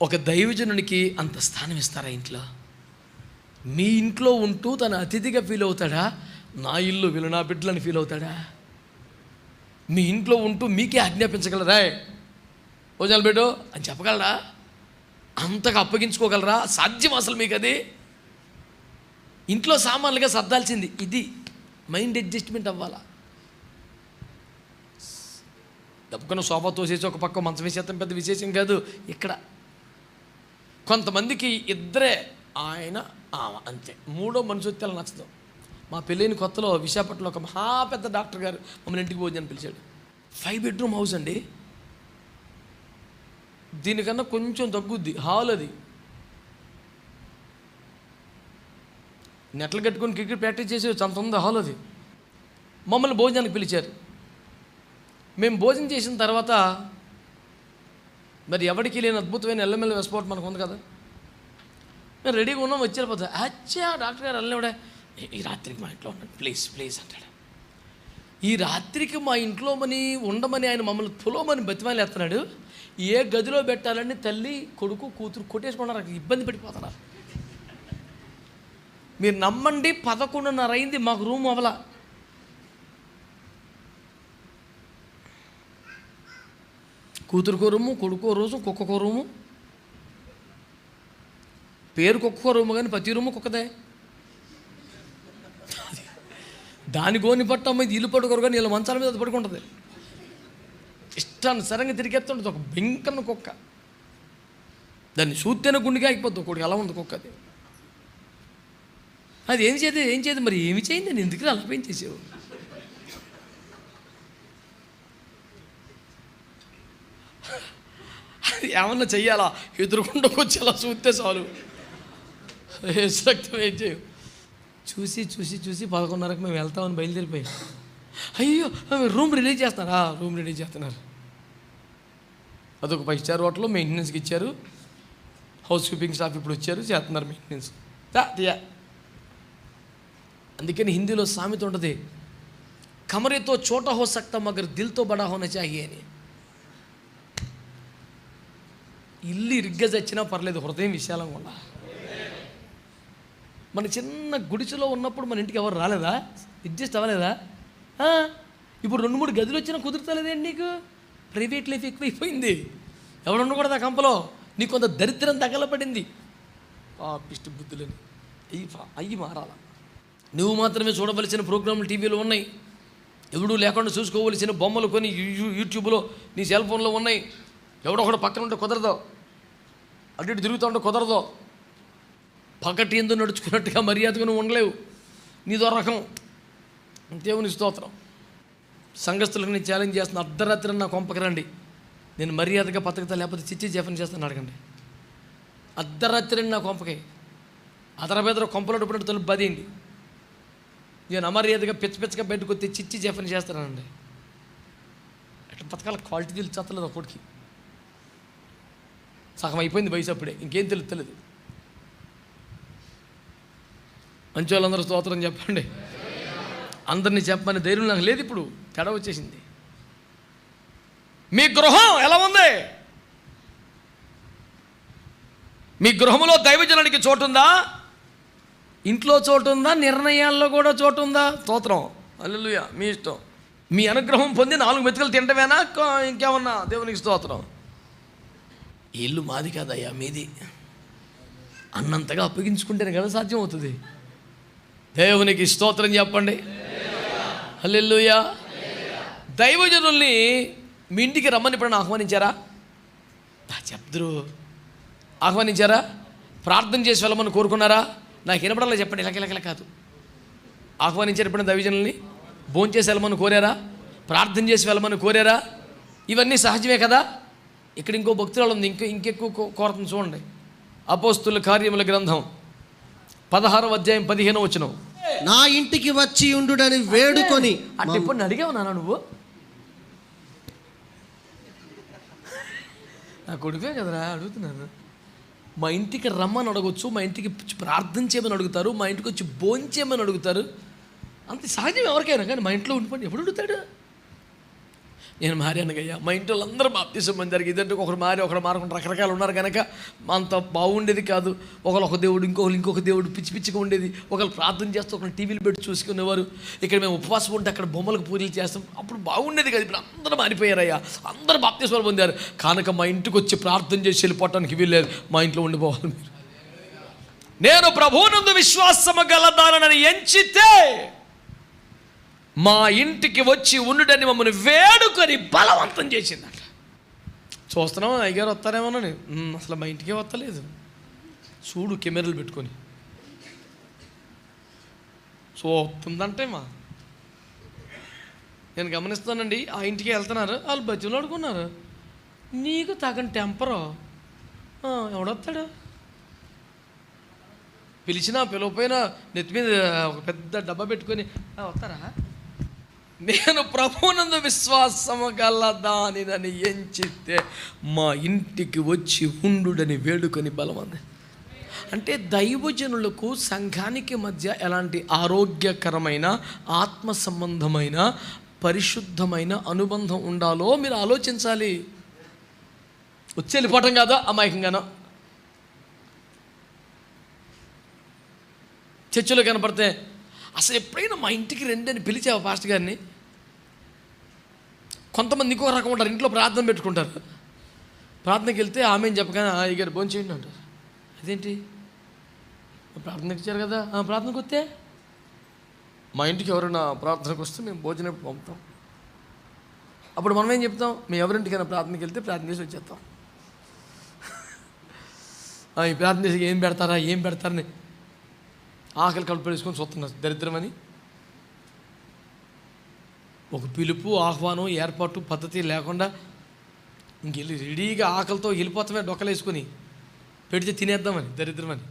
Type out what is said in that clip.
ఒక దైవజనునికి అంత స్థానం ఇస్తారా ఇంట్లో? మీ ఇంట్లో ఉంటూ తన అతిథిగా ఫీల్ అవుతాడా? నా ఇల్లు వీళ్ళు నా బిడ్డలని ఫీల్ అవుతాడా? మీ ఇంట్లో ఉంటూ మీకే ఆజ్ఞాపించగలరా? భోజనాలు పెట్టు అని చెప్పగలరా? అంతగా అప్పగించుకోగలరా? సాధ్యం అసలు మీకు అది? ఇంట్లో సామాన్లుగా సర్దాల్సింది ఇది. మైండ్ అడ్జస్ట్మెంట్ అవ్వాలా? దప్పుకున్న సోఫా తోసేసి ఒక పక్క మంచం వేసేస్తాం, పెద్ద విశేషం కాదు. ఇక్కడ కొంతమందికి ఇద్దరే, ఆయన అంతే. మూడో మనిషి వస్తే అలా నచ్చదు. మా పెళ్ళైన కొత్తలో విశాఖపట్నంలో ఒక మహా పెద్ద డాక్టర్ గారు మమ్మల్ని ఇంటికి భోజనం పిలిచాడు. 5 బెడ్రూమ్ హౌస్ అండి. దీనికన్నా కొంచెం తగ్గుద్ది హాల్. అది నెట్లు కట్టుకొని క్రికెట్ ప్రాక్టీస్ చేసి అంత ఉంది హాల్. అది మమ్మల్ని భోజనానికి పిలిచారు. మేము భోజనం చేసిన తర్వాత మరి ఎవరికి లేని అద్భుతమైన ఎల్లమెల్ల వెస్పోర్ట్ మనకు ఉంది కదా. మేము రెడీగా ఉన్నాం, వచ్చారు పోతా. అచ్చా డాక్టర్ గారు వెళ్ళినవిడే, ఈ రాత్రికి మా ఇంట్లో ఉండండి ప్లీజ్ ప్లీజ్ అంటాడు. ఈ రాత్రికి మా ఇంట్లో ఉండమని ఆయన మమ్మల్ని తులోమని బతిమాలి ఎత్తన్నాడు. ఏ గదిలో పెట్టాలని తల్లి కొడుకు కూతురు కొట్టేసుకున్నారు, ఇబ్బంది పడిపోతున్నారు. మీరు నమ్మండి, 11:30 అయింది, మాకు రూమ్ అవలా. కూతురుకో రూము, కొడుకో రోజు, కుక్కకో రూము. పేరు కుక్కకో రూము కానీ ప్రతి రూము కుక్కదే. దాని గోని పట్ట మీద ఇల్లు పడుకోరు కానీ వీళ్ళ మంచాల మీద అది పడుకుంటుంది. ఇష్టానుసరంగా తిరిగేస్తుంటుంది ఒక బెంకన్న కుక్క. దాన్ని చూస్తేనే గుండెగా అయిపోద్ది ఒకటి. అలా ఉంది కుక్క. అది ఏం చేయదు మరి ఏమి చేయండి, నేను ఎందుకు అలా పెంచేసావు? అది ఏమన్నా చెయ్యాలా? ఎదురుకుండకు వచ్చి అలా చూస్తే చాలు. రక్తం ఏం చేయవు. చూసి 11:30కి మేము వెళ్తామని బయలుదేరిపోయాం. అయ్యో రూమ్ రెడీ చేస్తున్నారా? రూమ్ రెడీ చేస్తున్నారు. అదొక 5 స్టార్ హోటల్లో మెయింటెనెన్స్కి ఇచ్చారు. హౌస్ కీపింగ్ స్టాఫ్ ఇప్పుడు వచ్చారు, చేస్తున్నారు మెయింటెనెన్స్. అందుకని హిందీలో సామెత ఉంటుంది, కమరేతో చోటా హో సక్తా మగర్ దిల్తో బడా హోనా చాహియే అని. ఇల్లు ఇరిగ్గా చచ్చినా పర్లేదు, హృదయం విశాలంగా ఉండాలి. మన చిన్న గుడిసెలో ఉన్నప్పుడు మన ఇంటికి ఎవరు రాలేదా? అడ్జస్ట్ అవ్వలేదా? ఇప్పుడు 2-3 గదులు వచ్చినా కుదురుతలేదేంటి నీకు? ప్రైవేట్ లైఫ్ ఎక్కువైపోయింది. ఎవరు ఉండకూడదు ఆ కంపలో. నీకు కొంత దరిద్రం తగలపడింది. పిష్టి బుద్ధులని అయ్యి మారాల. నువ్వు మాత్రమే చూడవలసిన ప్రోగ్రాములు టీవీలో ఉన్నాయి. ఎవడూ లేకుండా చూసుకోవలసిన బొమ్మలు కొని యూట్యూబ్లో నీ సెల్ ఫోన్లో ఉన్నాయి. ఎవడొకడు పక్కన ఉంటే కుదరదు, అటు ఇటు తిరుగుతూ ఉంటే కుదరదు. పకటి ఎందు నడుచుకున్నట్టుగా మర్యాదగా నువ్వు ఉండలేవు. నీదో రకం. దేవుని స్తోత్రం. సంఘస్థులకు నేను ఛాలెంజ్ చేస్తున్నా, అర్ధరాత్రి నా కొంపకి రండి, నేను మర్యాదగా బతకతా, లేకపోతే చిచ్చి జపని చేస్తాను అడగండి. అర్ధరాత్రి నా కొంపకి అతరబెదర కొంపలో పడినట్టు తలుపు బదేయండి. నేను అమర్యాదగా పిచ్చగా బయటకు వచ్చి చిచ్చి జపని చేస్తానండి. అట్లా బతకాల క్వాలిటీ తెలియదు ఒకటికి. సగం అయిపోయింది వయసు అప్పుడే, ఇంకేం తెలియదు. మంచి వాళ్ళందరూ స్తోత్రం చెప్పండి. అందరినీ చెప్పమని ధైర్యం నాకు లేదు. ఇప్పుడు తేడా వచ్చేసింది. మీ గృహం ఎలా ఉంది? మీ గృహంలో దైవజనానికి చోటు ఉందా? ఇంట్లో చోటు ఉందా? నిర్ణయాల్లో కూడా చోటు ఉందా? స్తోత్రం, హల్లెలూయా. మీ ఇష్టం. మీ అనుగ్రహం పొంది 4 మెతుకులు తింటమేనా ఇంకేమన్నా? దేవునికి స్తోత్రం. ఇల్లు మాది కాదయ్యా, మీది అన్నంతగా అప్పగించుకుంటేనే కదా సాధ్యం అవుతుంది. దేవునికి స్తోత్రం చెప్పండి, హల్లెలూయా. దైవజనుల్ని మీ ఇంటికి రమ్మని ఎప్పుడైనా ఆహ్వానించారా? చెప్తురు. ఆహ్వానించారా? ప్రార్థన చేసి వెళ్ళమని కోరుకున్నారా? నాకు వినపడాలి చెప్పండి. ఇలా కాదు. ఆహ్వానించారు ఎప్పుడైనా దైవజనుల్ని? భోంచేసి వెళ్ళమని కోరారా? ప్రార్థన చేసి వెళ్ళమని కోరారా? ఇవన్నీ సహజమే కదా. ఇక్కడ ఇంకో భక్తురాలు ఉంది, ఇంకెక్కువ కోరుతుంది. చూడండి, అపోస్తుల కార్యముల గ్రంథం 16వ అధ్యాయం 15వ వచనం. నా ఇంటికి వచ్చి ఉండుడని వేడుకొని. అంటే ఇప్పుడు అడిగావు నాన్న నువ్వు? నా కొడుకే కదరా అడుగుతున్నాను. మా ఇంటికి రమ్మని అడగొచ్చు, మా ఇంటికి ప్రార్థన చేయమని అడుగుతారు, మా ఇంటికి వచ్చి భోంచేయమని అడుగుతారు. అంత సహజం ఎవరికైనా. కానీ మా ఇంట్లో ఉండిపోండి ఎప్పుడు అడుగుతాడు? నేను మారాను అయ్యా. మా ఇంట్లో వాళ్ళందరూ బాప్తిసం పొందారు. ఇదంటే ఒకరు మారి ఒకరు మారకుండా రకరకాలు ఉన్నారు కనుక అంత బాగుండేది కాదు. ఒక దేవుడు ఇంకొక దేవుడు పిచ్చి పిచ్చిగా ఉండేది. ఒకరు ప్రార్థన చేస్తూ ఒకరు టీవీలు పెట్టి చూసుకునేవారు. ఇక్కడ మేము ఉపవాసం ఉంటే అక్కడ బొమ్మలకు పూజలు చేస్తాం. అప్పుడు బాగుండేది కదా. ఇప్పుడు అందరూ మారిపోయారయ్యా. అందరూ బాప్తిస్మాలు పొందారు కనుక మా ఇంటికి వచ్చి ప్రార్థన చేసి వెళ్ళిపోవటానికి వీల్లేదు. మా ఇంట్లో ఉండిపోవాలి మీరు. నేను ప్రభువునందు విశ్వాసము గలదానని ఎంచితే మా ఇంటికి వచ్చి ఉండుడని మమ్మల్ని వేడుకొని బలవంతం చేసిందట. చూస్తున్నాం అయ్యగారు వస్తారేమోనని. అసలు మా ఇంటికే వస్తలేదు. చూడు కెమెరాలు పెట్టుకొని చూస్తుందంటే నేను గమనిస్తానండి. ఆ ఇంటికి వెళ్తున్నారు, వాళ్ళు బజ్జీలు ఆడుకున్నారు. నీకు తగని టెంపరు ఎవడొస్తాడు? పిలిచినా పిలవపోయినా నెత్తి మీద ఒక పెద్ద డబ్బా పెట్టుకొని వస్తారా? నేను ప్రభువునందు విశ్వాసము గలదానిని ఎంచితే మా ఇంటికి వచ్చి ఉండుడని వేడుకొని బలమంది. అంటే దైవజనులకు సంఘానికి మధ్య ఎలాంటి ఆరోగ్యకరమైన ఆత్మ సంబంధమైన పరిశుద్ధమైన అనుబంధం ఉండాలో మీరు ఆలోచించాలి. వచ్చి వెళ్ళిపోవటం కాదా అమాయకంగానో. చర్చిలో కనపడితే అసలు ఎప్పుడైనా మా ఇంటికి రండి అని పిలిచావా పాస్టర్ గారిని? కొంతమంది ఇంకో రకం ఉంటారు. ఇంట్లో ప్రార్థన పెట్టుకుంటారు. ప్రార్థనకి వెళ్తే ఆమె చెప్పగానే అయ్యగారు భోజనం చేయండి అంటారు. అదేంటి ప్రార్థనకి ఇచ్చారు కదా, ప్రార్థనకు వస్తే మా ఇంటికి ఎవరైనా ప్రార్థనకు వస్తే మేము భోజనం పంపుతాం. అప్పుడు మనం ఏం చెప్తాం? మేము ఎవరింటికైనా ప్రార్థనకి వెళ్తే ప్రార్థన చేసి వచ్చేస్తాం. ఈ ప్రార్థన చేసి ఏం పెడతారని ఆకలి కడుపు వేసుకొని చూస్తున్నారు. దరిద్రమని ఒక పిలుపు ఆహ్వానం ఏర్పాటు పద్ధతి లేకుండా ఇంకెళ్ళి రెడీగా ఆకలితో వెళ్ళిపోతామే డొక్కలేసుకొని పెడితే తినేద్దామని. దరిద్రమని